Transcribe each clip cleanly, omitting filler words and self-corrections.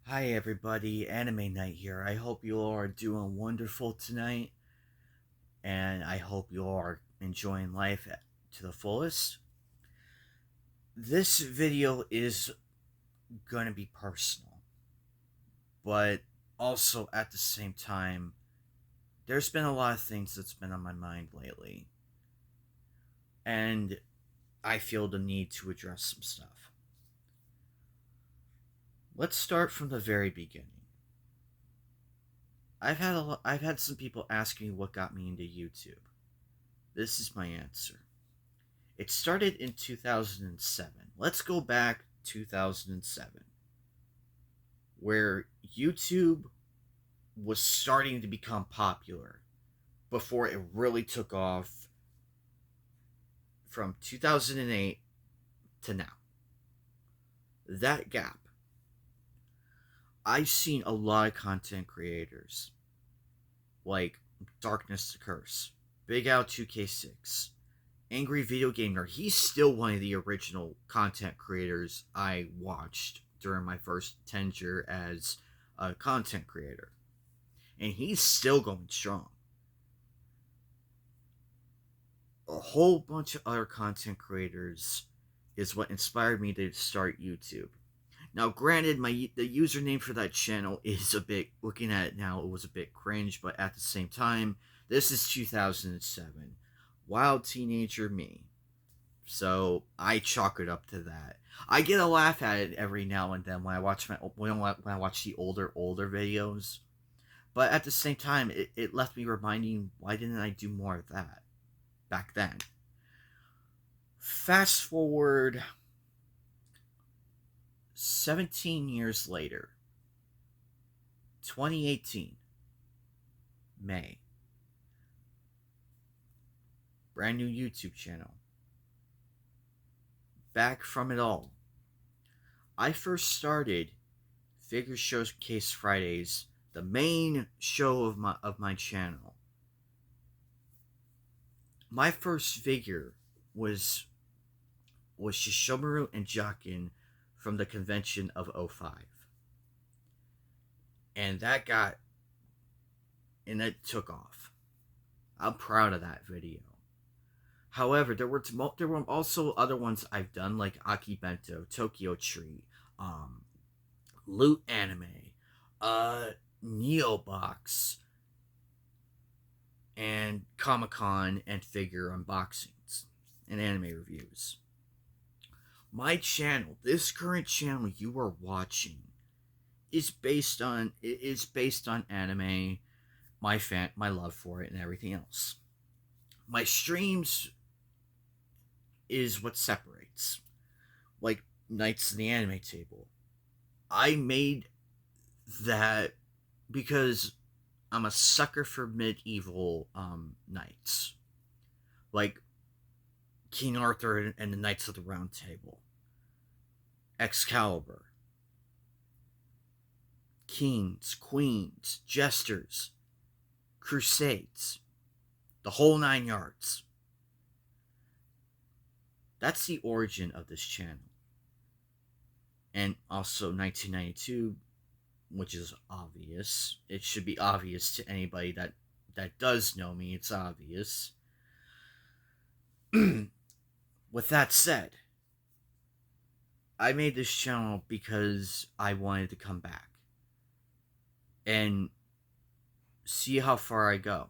Hi everybody, Anime Night here. I hope you all are doing wonderful tonight, and I hope you all are enjoying life to the fullest. This video is going to be personal, but also at the same time, there's been a lot of things that's been on my mind lately, and I feel the need to address some stuff. Let's start from the very beginning. I've had some people ask me what got me into YouTube. This is my answer. It started in 2007. Let's go back 2007, where YouTube was starting to become popular before it really took off from 2008 to now. That gap. I've seen a lot of content creators like Darkness to Curse, Big Al 2K6, Angry Video Gamer. He's still one of the original content creators I watched during my first tenure as a content creator. And he's still going strong. A whole bunch of other content creators is what inspired me to start YouTube. Now, granted, the username for that channel is a bit, looking at it now, it was a bit cringe, but at the same time, this is 2007. Wild teenager me. So I chalk it up to that. I get a laugh at it every now and then when I watch when I watch the older videos, but at the same time, it left me reminding, why didn't I do more of that back then? Fast forward 17 years later, 2018, May. Brand new YouTube channel. Back from it all. I first started Figure Showcase Fridays, the main show of my channel. My first figure was Shishomaru and Jakin from the convention of 05. And that took off. I'm proud of that video. However, there were also other ones I've done, like Aki Bento, Tokyo Tree, Loot Anime, Neobox, and Comic Con and figure unboxings and anime reviews. My channel, this current channel you are watching, is based on anime, my love for it, and everything else. My streams is what separates. Like Knights of the Anime Table. I made that because I'm a sucker for medieval knights. Like King Arthur and the Knights of the Round Table. Excalibur. Kings, queens, jesters, crusades. The whole 9 yards. That's the origin of this channel. And also 1992, which is obvious. It should be obvious to anybody that does know me. It's obvious. With that said, I made this channel because I wanted to come back and see how far I go.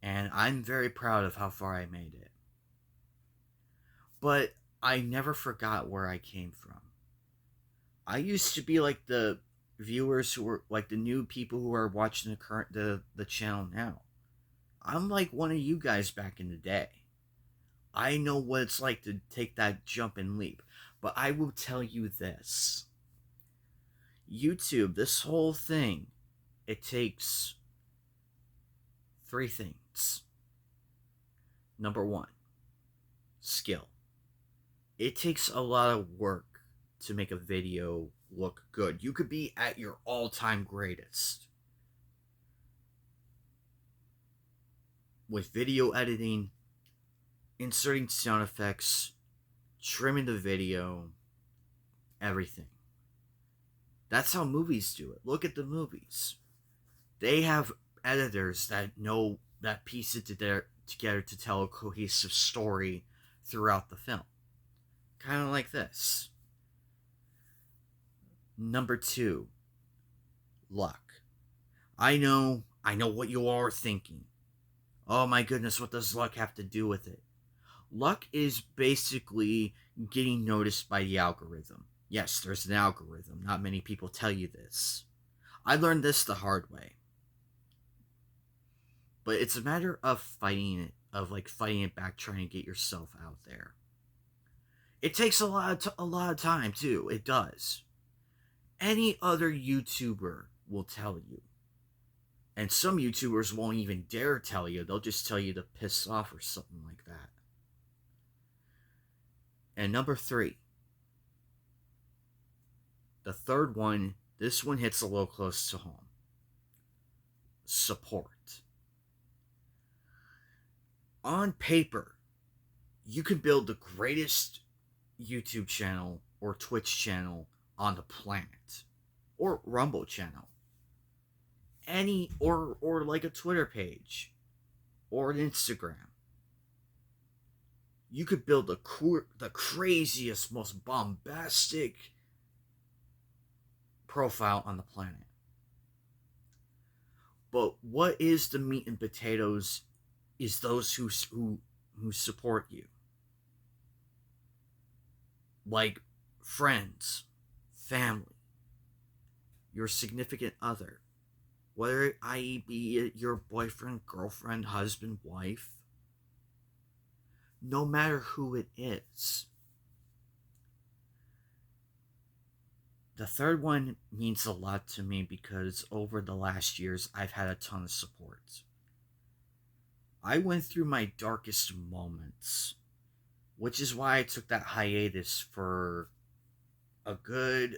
And I'm very proud of how far I made it. But I never forgot where I came from. I used to be like the viewers who were like the new people who are watching the channel now. I'm like one of you guys back in the day. I know what it's like to take that jump and leap. But I will tell you this. YouTube, this whole thing, it takes 3 things. Number 1, skill. It takes a lot of work to make a video look good. You could be at your all-time greatest with video editing, inserting sound effects, trimming the video, everything. That's how movies do it. Look at the movies. They have editors that piece it together to tell a cohesive story throughout the film. Kind of like this. Number 2, luck. I know what you are thinking. Oh my goodness, what does luck have to do with it? Luck is basically getting noticed by the algorithm. Yes, there's an algorithm. Not many people tell you this. I learned this the hard way. But it's a matter of fighting it back, trying to get yourself out there. It takes a lot of time too. It does. Any other YouTuber will tell you. And some YouTubers won't even dare tell you. They'll just tell you to piss off or something like that. And number 3. The third one, this one hits a little close to home. Support. On paper, you can build the greatest YouTube channel or Twitch channel on the planet. Or Rumble channel. Or like a Twitter page. Or an Instagram. You could build the craziest, most bombastic profile on the planet. But what is the meat and potatoes is those who support you. Like friends, family, your significant other. Whether I be your boyfriend, girlfriend, husband, wife. No matter who it is. The third one means a lot to me because over the last years, I've had a ton of support. I went through my darkest moments, which is why I took that hiatus for a good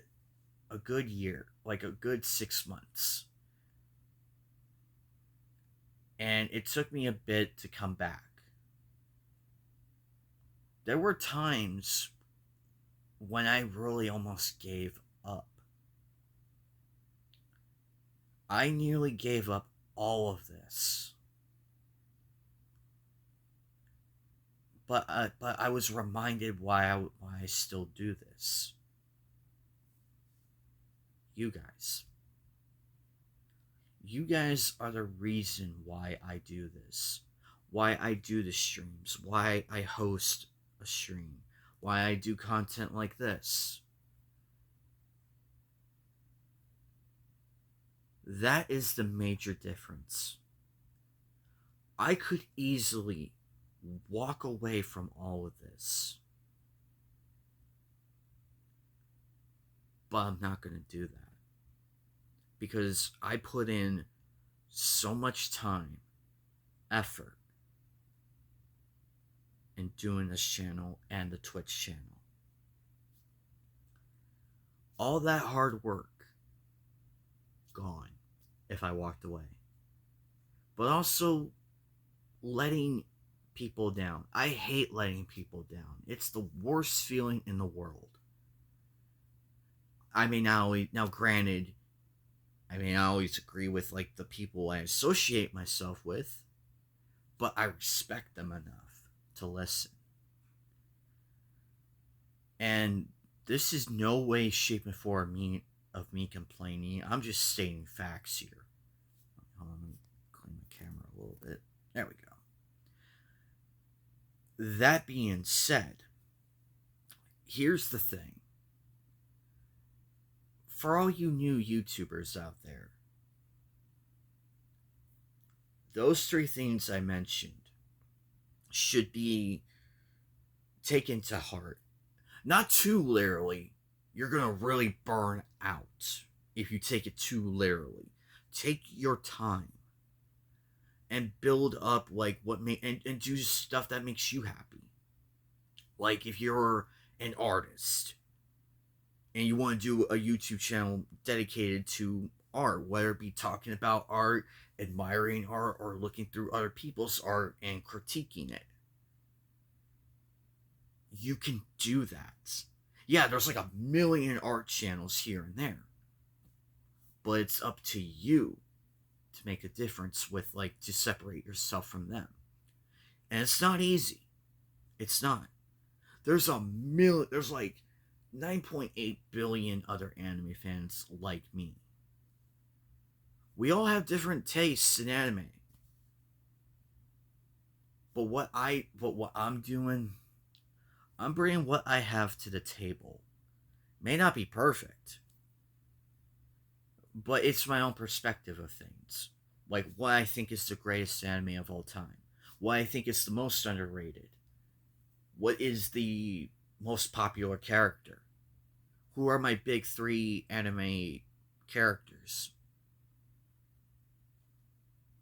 year, like a good 6 months. And it took me a bit to come back. There were times when I really almost gave up. I nearly gave up all of this. But I was reminded why I still do this. You guys. You guys are the reason why I do this. Why I do the streams. Why I host a stream. Why I do content like this. That is the major difference. I could easily walk away from all of this. But I'm not going to do that. Because I put in so much time, effort, in doing this channel and the Twitch channel. All that hard work, gone if I walked away. But also letting people down. I hate letting people down. It's the worst feeling in the world. I may now granted, I may not always agree with like the people I associate myself with, but I respect them enough to listen. And this is no way, shape, or form of me complaining. I'm just stating facts here. Hold on, let me clean my camera a little bit. There we go. That being said, here's the thing. For all you new YouTubers out there, those 3 things I mentioned should be taken to heart. Not too literally. You're going to really burn out if you take it too literally. Take your time and build up like and do stuff that makes you happy. Like if you're an artist and you want to do a YouTube channel dedicated to art, whether it be talking about art, admiring art, or looking through other people's art and critiquing it. You can do that. Yeah, there's like a million art channels here and there. but it's up to you to make a difference with, like, to separate yourself from them. And it's not easy. It's not. There's like 9.8 billion other anime fans like me. We all have different tastes in anime. But what I'm doing, I'm bringing what I have to the table. May not be perfect, but it's my own perspective of things. Like what I think is the greatest anime of all time. What I think is the most underrated. What is the most popular character? Who are my big 3 anime characters?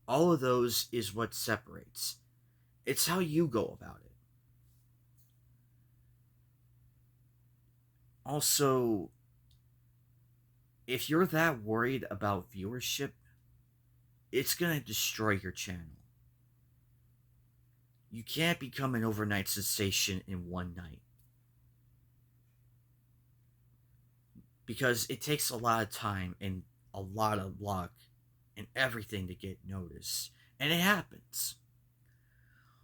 All of those is what separates. It's how you go about it. Also, if you're that worried about viewership, it's going to destroy your channel. You can't become an overnight sensation in one night. Because it takes a lot of time and a lot of luck and everything to get noticed. And it happens.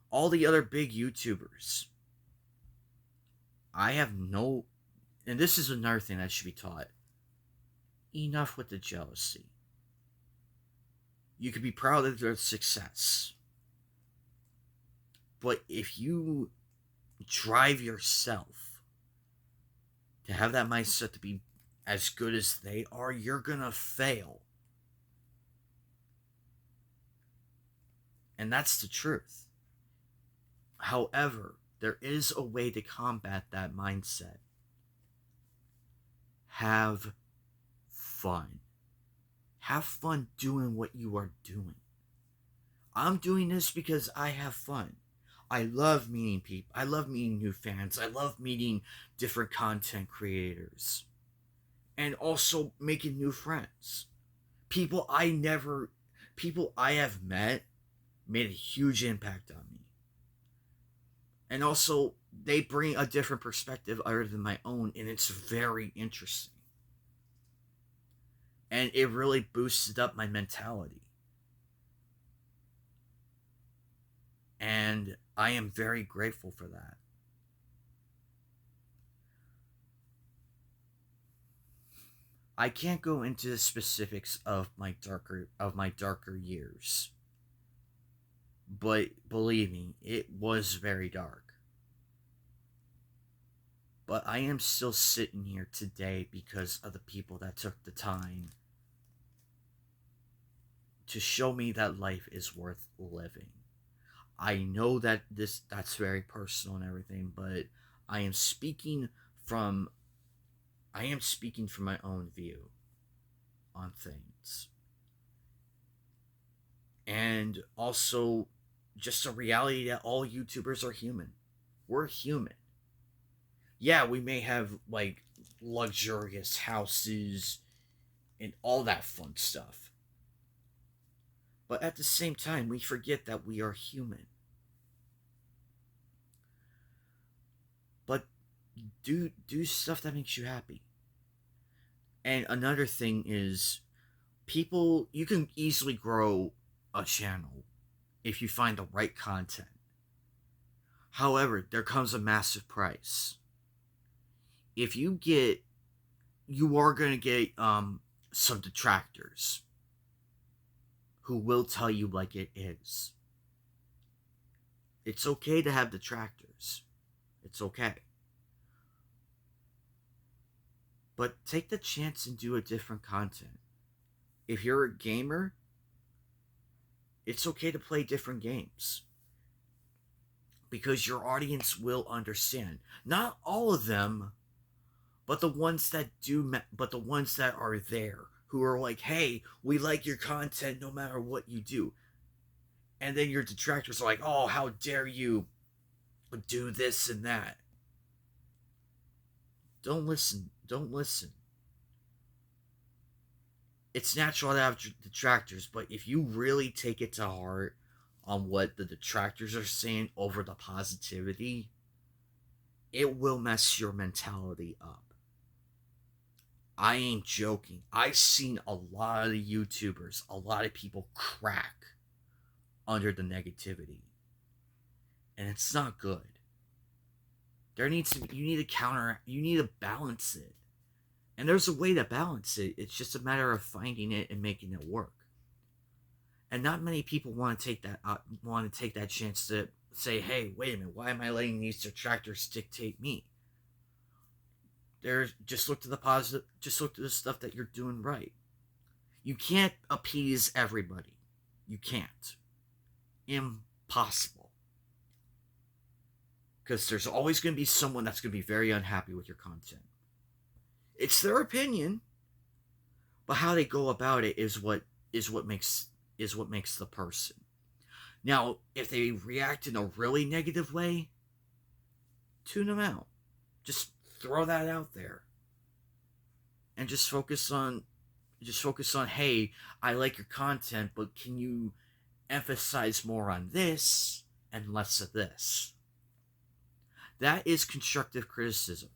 All the other big YouTubers, I have no... And this is another thing that should be taught. Enough with the jealousy. You can be proud of their success. But if you drive yourself to have that mindset to be as good as they are, you're gonna fail. And that's the truth. However, there is a way to combat that mindset. Have fun. Have fun doing what you are doing. I'm doing this because I have fun. I love meeting people. I love meeting new fans. I love meeting different content creators. And also making new friends. People I have met made a huge impact on me. And also, they bring a different perspective other than my own, and it's very interesting. And it really boosted up my mentality. And I am very grateful for that. I can't go into the specifics of my darker years. But believe me, it was very dark. But I am still sitting here today because of the people that took the time to show me that life is worth living. I know that that's very personal and everything, but I am speaking from my own view on things. And also just a reality that all YouTubers are human. We're human. Yeah, we may have like luxurious houses and all that fun stuff. But at the same time, we forget that we are human. But do stuff that makes you happy. And another thing is, you can easily grow a channel if you find the right content. However, there comes a massive price. If you are going to get some detractors who will tell you like it is. It's okay to have detractors. It's okay. But take the chance and do a different content. If you're a gamer, it's okay to play different games. Because your audience will understand. Not all of them, but the ones that are there, who are like, hey, we like your content no matter what you do. And then your detractors are like, oh, how dare you do this and that. Don't listen. It's natural to have detractors, but if you really take it to heart on what the detractors are saying over the positivity, it will mess your mentality up. I ain't joking. I've seen a lot of YouTubers, a lot of people crack under the negativity. And it's not good. You need to you need to balance it. And there's a way to balance it. It's just a matter of finding it and making it work. And not many people want to take that chance to say, "Hey, wait a minute, why am I letting these detractors dictate me?" Just look to the positive, just look to the stuff that you're doing right. You can't appease everybody. You can't. Impossible. Because there's always going to be someone that's going to be very unhappy with your content. It's their opinion, but how they go about it is what makes the person. Now, if they react in a really negative way, tune them out. Just throw that out there. And just focus on hey, I like your content, but can you emphasize more on this and less of this? That is constructive criticism.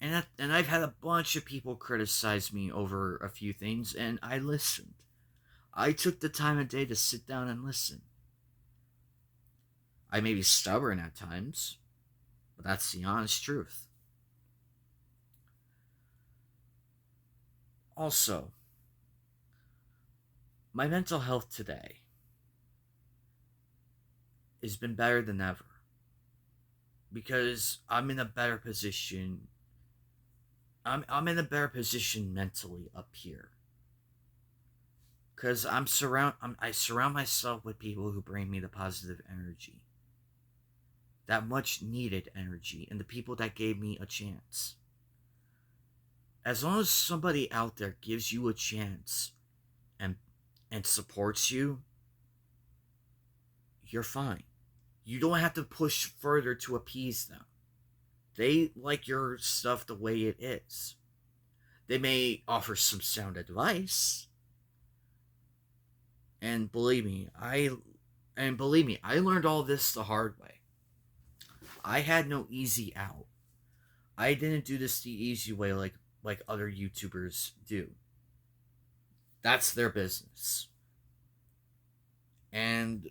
And I've had a bunch of people criticize me over a few things, and I listened. I took the time of day to sit down and listen. I may be stubborn at times, but that's the honest truth. Also, my mental health today has been better than ever. Because I'm in a better position. I'm in a better position mentally up here. Because I surround myself with people who bring me the positive energy. That much needed energy, and the people that gave me a chance. As long as somebody out there gives you a chance and supports you, you're fine. You don't have to push further to appease them. They like your stuff the way it is. They may offer some sound advice. And believe me, I learned all this the hard way. I had no easy out. I didn't do this the easy way like other YouTubers do. That's their business. And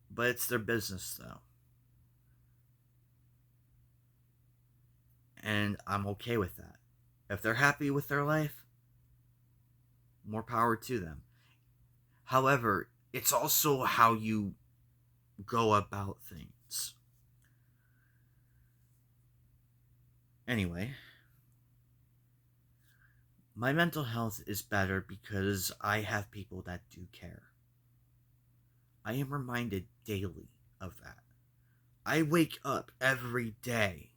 but it's their business though. And I'm okay with that. If they're happy with their life, more power to them. However, it's also how you go about things. Anyway, my mental health is better because I have people that do care. I am reminded daily of that. I wake up every day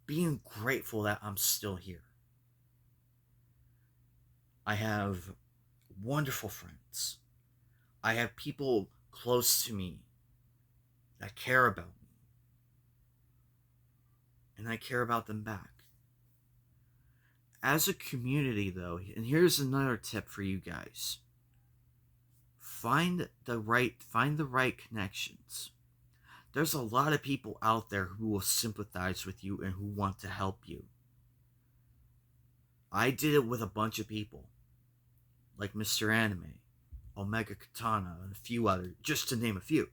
being grateful that I'm still here. I have wonderful friends. I have people close to me that care about me. And I care about them back. As a community, though, and here's another tip for you guys. Find the right connections. There's a lot of people out there who will sympathize with you and who want to help you. I did it with a bunch of people, like Mr. Anime, Omega Katana, and a few others, just to name a few.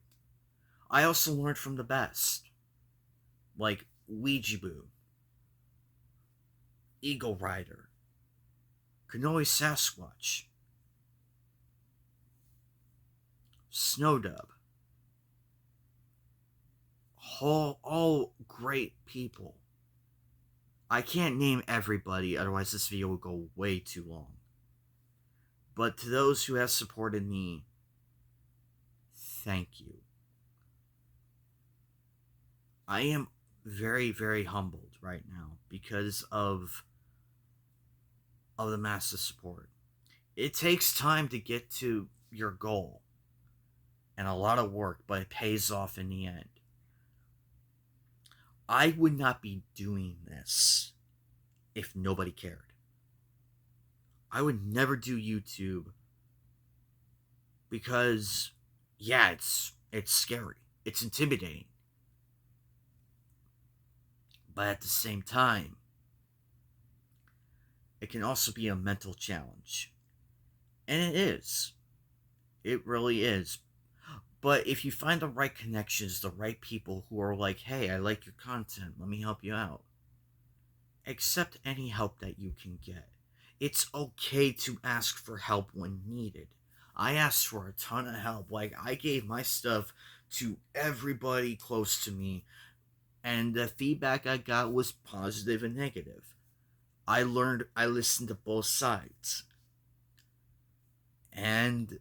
I also learned from the best, like Ouija Boo, Eagle Rider, Kanoe Sasquatch, Snowdub. All great people. I can't name everybody, otherwise this video will go way too long. But to those who have supported me, thank you. I am very, very humbled right now because of the massive support. It takes time to get to your goal and a lot of work, but it pays off in the end. I would not be doing this if nobody cared. I would never do YouTube because, yeah, it's scary. it's intimidating. But at the same time, it can also be a mental challenge. And it is. It really is. But if you find the right connections, the right people who are like, hey, I like your content, let me help you out, accept any help that you can get. It's okay to ask for help when needed. I asked for a ton of help. Like, I gave my stuff to everybody close to me, and the feedback I got was positive and negative. I listened to both sides. And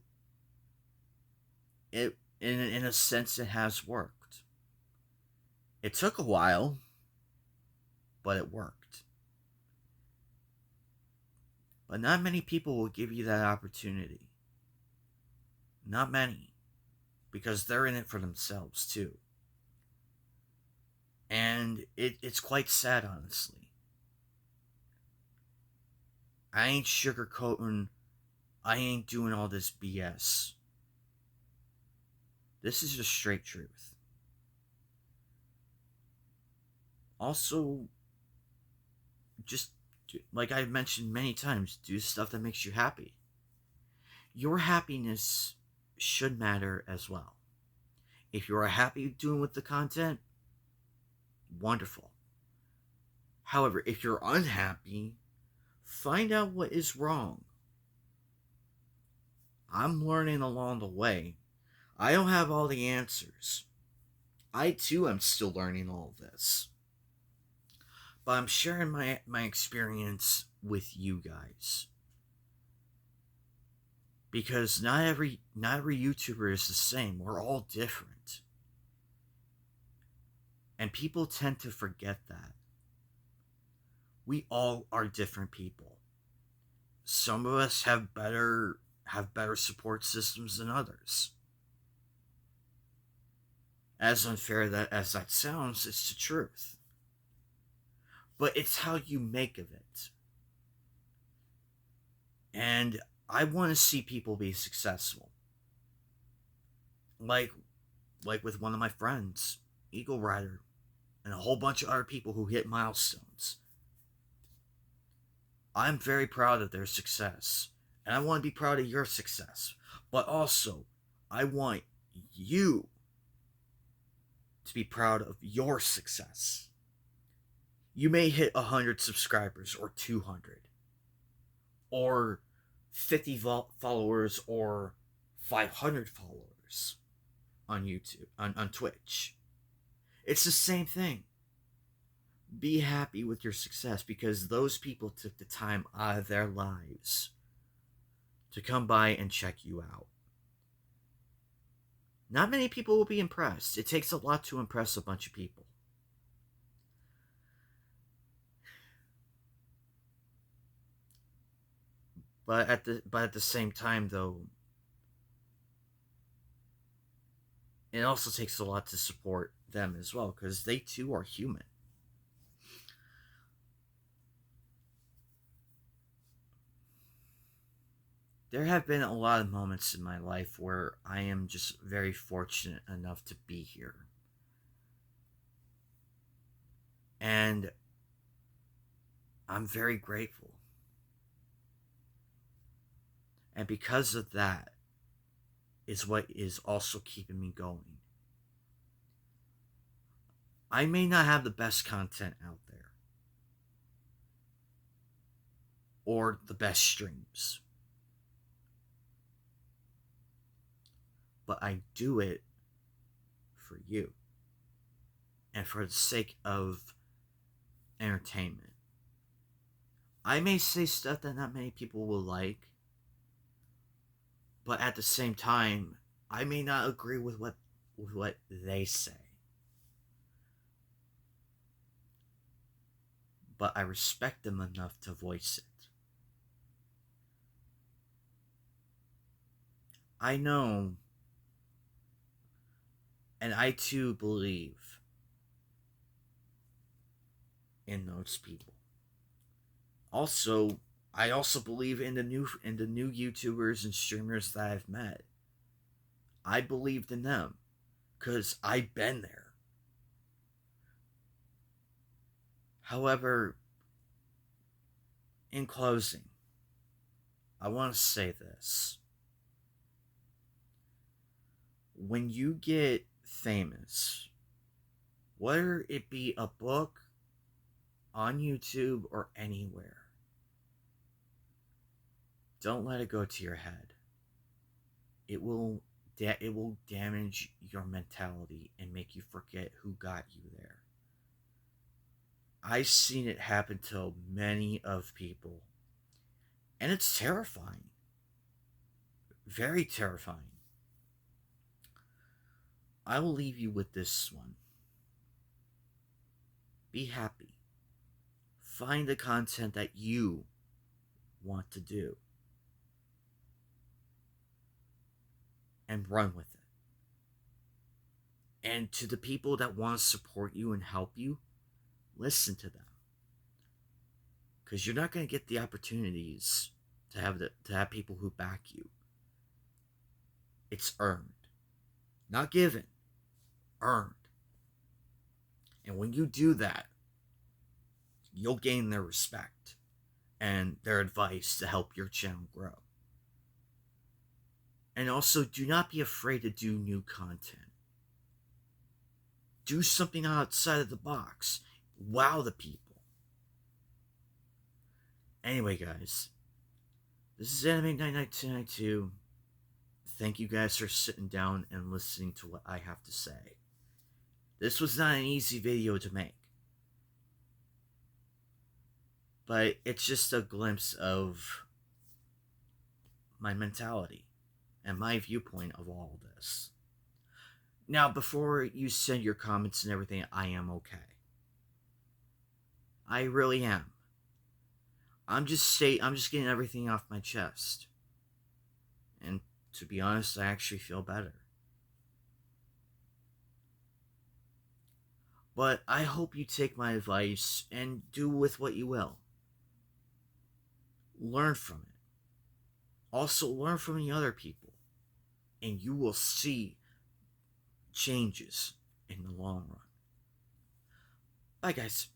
in a sense, it has worked. It took a while, but it worked. But not many people will give you that opportunity. Not many. Because they're in it for themselves, too. And it's quite sad, honestly. I ain't sugarcoating. I ain't doing all this BS. This is the straight truth. Also, just like I've mentioned many times, do stuff that makes you happy. Your happiness should matter as well. If you're happy doing with the content, wonderful. However, if you're unhappy, find out what is wrong. I'm learning along the way. I don't have all the answers. I too am still learning all this. But I'm sharing my experience with you guys. Because not every YouTuber is the same. We're all different. And people tend to forget that. We all are different people. Some of us have better support systems than others. As unfair as that sounds, it's the truth. But it's how you make of it. And I want to see people be successful. Like with one of my friends, Eagle Rider, and a whole bunch of other people who hit milestones. I'm very proud of their success. And I want to be proud of your success. But also, I want you to be proud of your success. You may hit 100 subscribers or 200 or 50 followers or 500 followers on YouTube, on Twitch. It's the same thing. Be happy with your success because those people took the time out of their lives to come by and check you out. Not many people will be impressed. It takes a lot to impress a bunch of people. But at the same time, though, it also takes a lot to support them as well because they too are human. There have been a lot of moments in my life where I am just very fortunate enough to be here. And I'm very grateful. And because of that is what is also keeping me going. I may not have the best content out there or the best streams, but I do it for you and for the sake of entertainment. I may say stuff that not many people will like, but at the same time, I may not agree with what they say. But I respect them enough to voice it. I know, and I too believe in those people. Also, I also believe in the new YouTubers and streamers that I've met. I believed in them because I've been there. However, in closing, I want to say this. When you get famous, whether it be a book, on YouTube, or anywhere, don't let it go to your head. It will damage your mentality and make you forget who got you there. I've seen it happen to many of people, and it's terrifying. Very terrifying. I will leave you with this one. Be happy. Find the content that you want to do and run with it. And to the people that want to support you and help you, listen to them. Because you're not going to get the opportunities to have people who back you. It's earned. Not given. Earned. And when you do that, you'll gain their respect and their advice to help your channel grow. And also, do not be afraid to do new content. Do something outside of the box. Wow the people. Anyway, guys, this is Anime Night Night 292. Thank you guys for sitting down and listening to what I have to say. This was not an easy video to make. But it's just a glimpse of my mentality and my viewpoint of all of this. Now, before you send your comments and everything, I am okay. I really am. I'm just getting everything off my chest. And to be honest, I actually feel better. But I hope you take my advice and do with what you will. Learn from it. Also, learn from the other people. And you will see changes in the long run. Bye, guys.